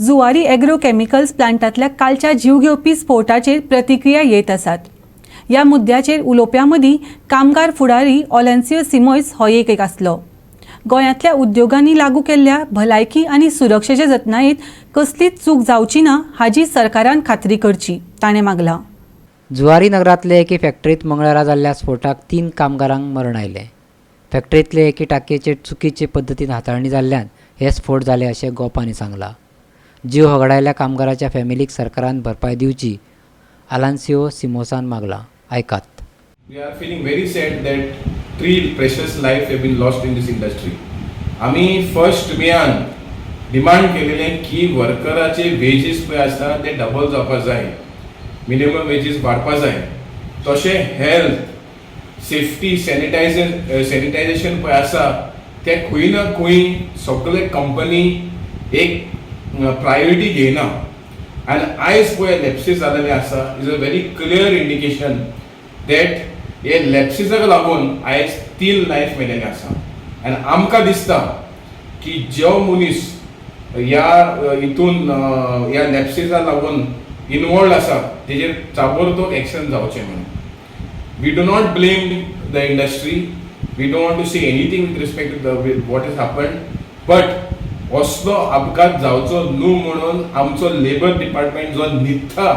Zuari agro chemicals प्लांटातल्या कालच्या जीव घेवपी स्फोटाचेर प्रतिक्रिया येत आसात. ह्या मुद्द्याचेर उलोवप्यां कामगार फुडारी ऑलेन्सियो सिमोयस हो एक आसलो. गोंयांतल्या उद्योगांनी लागू केल्ल्या भलायकी आनी सुरक्षेच्या जतनायेंत कसलीच चूक जावची ना हाची सरकारान खात्री करची, ताणें मागला. जुवारी नगरांतले एके फॅक्टरीत मंगळारा जाल्ल्या स्फोटाक 3 कामगारांक मरण आयलें. फॅक्टरींतले एके टाकयेचेर चुकीचे पद्दतीन हाताळणी जाल्ल्यान हे स्फोट जाले अशें गोपांनी सांगलां. जीव होगडायल्ल्या कामगाराच्या फॅमिलीक सरकारान भरपाय दिवची आलान्सियो सिमोसान मागला. आयकात. We are feeling very sad that 3 precious lives have been lost in this industry. आमी फर्स्ट मेयान डिमांड केलेले की वर्कराचे वेजीस पळय आसता ते डबल जावपाक जाय, मिनिमम वेजीस वाडपाक जाय. तशें हेल्थ सेफ्टी सॅनिटायझेशन पळय आसा ते खंय ना खंय सगळे कंपनी एक प्रायोरिटी घेयना. आनी आयज पळय लॅप्सीस जालेले आसा is a very clear indication that हे लॅप्सिसाक लागून आयज 3 लायफ मेलेले आसा. आनी आमकां दिसता की जो मनीस ह्या हितून ह्या लॅप्सिसाक लागून इनवॉल्ड आसा तेजेर ताबडतोब एक्शन जावचें म्हणून. We do not blame the industry, we don't want to say anything with respect to what is happened, but असलो अपघात जावचो न्हू म्हणून आमचो लेबर डिपार्टमेंट जो न्हिदता,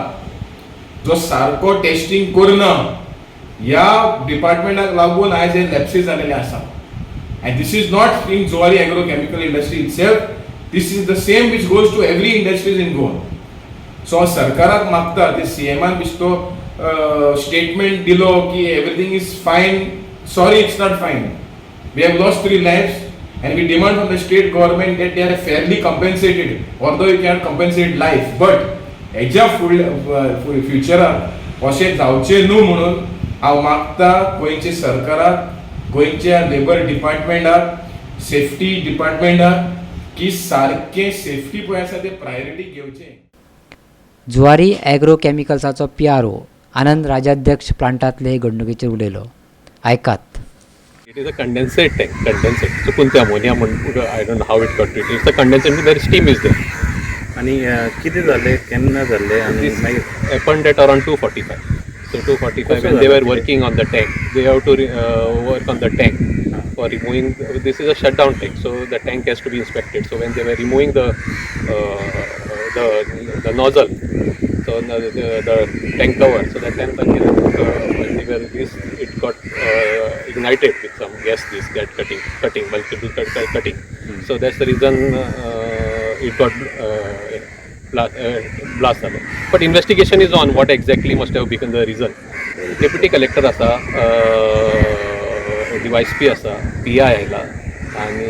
जो सारको टेस्टिंग करना, ह्या डिपार्टमेंटाक लागून आयज हे लॅप्सीस जालेले आसा. And this is not in Zuari agro chemical industry itself, this is the same which goes to every industries in Goa. So सरकाराक मागता ते सीएमान बिस्तो स्टेटमेंट दिलो की everything is fine. Sorry, it's not fine. We have lost 3 lives and we demand from the state government that they are fairly compensated, although you cannot compensate life, but हेच्या फ्युचराक अशें जावचें न्हू म्हणून हांव मागता गोंयच्या सरकाराक, गोंयच्या लेबर डिपार्टमेंटाक, सेफ्टी डिपार्टमेंटाक की सारकें सेफ्टी पळय आसा ते प्रायोरिटी घेवचें. जुवारी एग्रो केमिकल्साचो PRO आनंद राजाध्यक्ष प्लांटांतले घडणुकेचेर उलयलो. आयकात. It is a condensate tank, condensate. So kunte ammonia, I don't know how it got treated. It's a condensate, there steam is there. आणि किती झाले, केन्ना झाले आणि This happened at around 2:45. So 2:45 when they were working on the tank, they have to work on the tank for removing. This is a shutdown tank, so the tank has to be inspected. So when they were removing the nozzle, so the tank cover, so that tank when they were it got ignited with some gas. This got cutting multiple cutting. So that's the reason it got blast. But investigation is on what exactly must have become the reason. Deputy collector asa, vice P asa, PI आयला आणि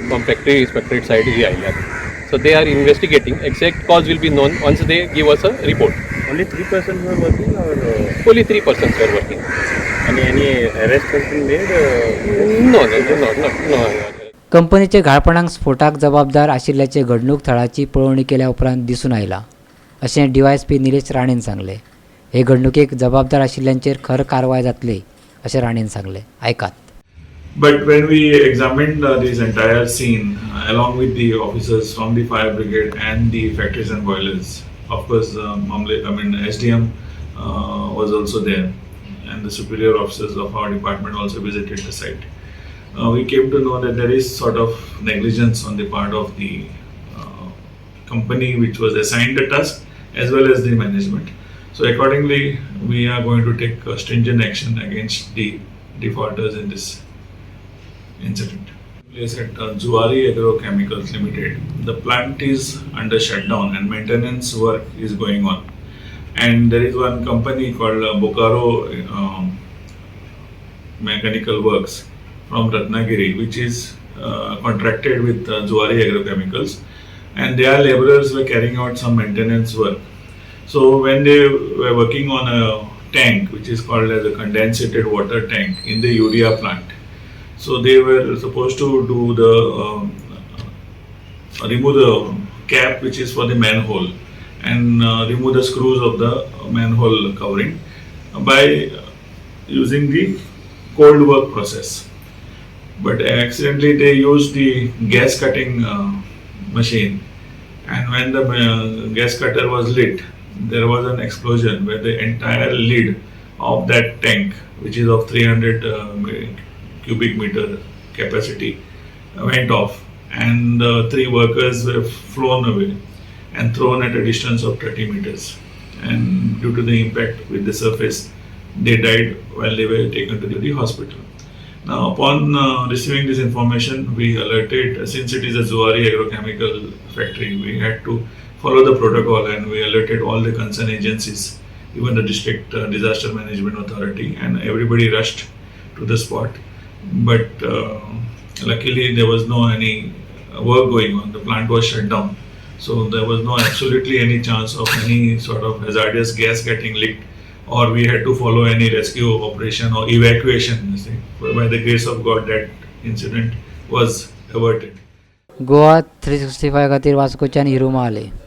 from factory inspectorate side ही आयल्या. So they are investigating. Exact cause will be known once they give us a report. only 3 persons were working or Only 3 persons were working. and any arrest has been made? No. कंपनीचे घाळपणाक स्फोटाक जबाबदार आशिल्ल्याचे घडणूक थळाची पळोवणी केल्या उपरांत दिसून आयला अशें DYSP निलेश राणेन सांगलें. हे घडणुकेक जबाबदार आशिल्ल्यांचेर खर कारवाय जातली अशें राणेन सांगलें. आयकात. But when we examined this entire scene, along with the officers from the fire brigade and the factories and boilers, of course, SDM was also there, and the superior officers of our department also visited the site. We came to know that there is sort of negligence on the part of the company which was assigned the task, as well as the management. So accordingly, we are going to take stringent action against the defaulters in this incident. Place at Juwari Agro Chemicals Limited. The plant is under shutdown and maintenance work is going on. And there is one company called Bokaro Mechanical Works from Ratnagiri, which is contracted with Juwari Agro Chemicals, and their laborers were carrying out some maintenance work. So when they were working on a tank which is called as a condensated water tank in the urea plant, so they were supposed to do the remove the cap which is for the manhole and remove the screws of the manhole covering by using the cold work process. But accidentally they used the gas cutting machine and when the gas cutter was lit, there was an explosion where the entire lid of that tank, which is of 300 cubic meter capacity, went off, and three workers were flown away and thrown at a distance of 30 meters. And due to the impact with the surface, they died while they were taken to the hospital. Now, upon receiving this information, we alerted, since it is a Zuari agrochemical factory, we had to follow the protocol and we alerted all the concerned agencies, even the district disaster management authority, and everybody rushed to the spot. But luckily, there was no any work going on. The plant was shut down, so there was no absolutely any chance of any sort of hazardous gas getting leaked, or we had to follow any rescue operation or evacuation. You see. By the grace of God, that incident was averted. Goa 365 खातीर वास्कोच्यान हिरू महाले.